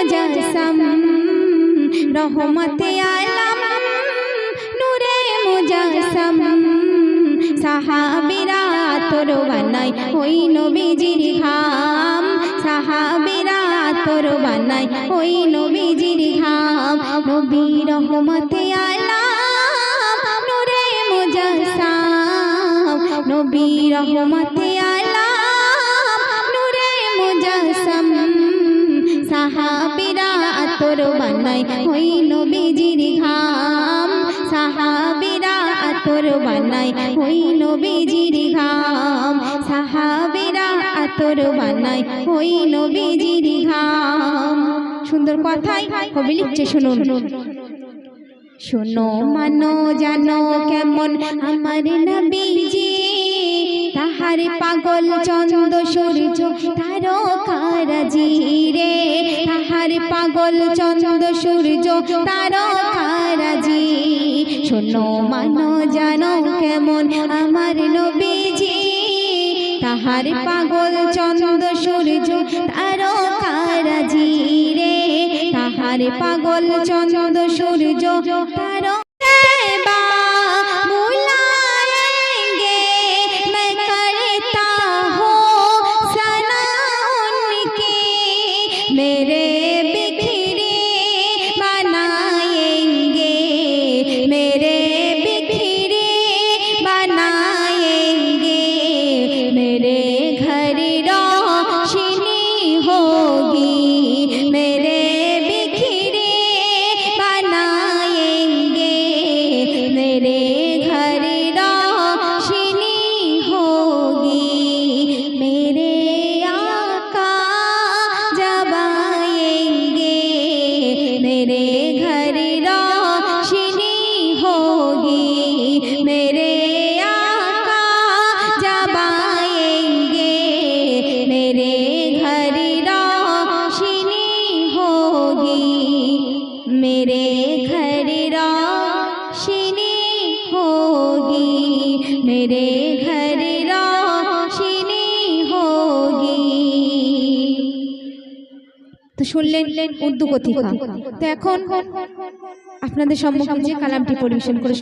मुजस्सम रहमते आलम नूरे मुजस्सम साहाबीरा तोर बानाई ओई नबीजिर घाम साहाबीरा तोर बानाई ओई नबीजिर घाम नबी रहमते आलम नूरे मुजस्सम नबी रहमते आलम नूरे मुजस्सम साहाबीरा तोर बानाई ओई नबीजिर घाम साहाबीरा तोर बानाई ओई नबीजिर घाम साहाबीरा तोर बानाई ओई नबीजिर घाम। सुंदर কথাই কবি লিখছে শুনুন। শোনো মানো জানো কেমন আমার নবীজি তাহার পাগল চন্দ্র সূর্য তারকারাজি রে তাহার পাগল চন্দ্র সূর্য তারকারাজি শোনো মানো জানো কেমন আমার নবীজি তাহার পাগল চন্দ্র সূর্য তারকারাজি রে তাহার পাগল চন্দ্র সূর্য তারকা मेरे बिखरे बनाएंगे मेरे बिखरे बनाएंगे मेरे घर रोशनी होगी मेरे बिखरे बनाएंगे मेरे घर रोशनी होगी मेरे मेरे घर रोशनी होगी मेरे आका जब आएंगे मेरे घर रोशनी होगी मेरे घर रोशनी होगी मेरे घर रोशनी होगी। তো শুনলেন উর্দু কথিকা। তো এখন আপনাদের সম্মুখে যে কালামটি পরিবেশন করে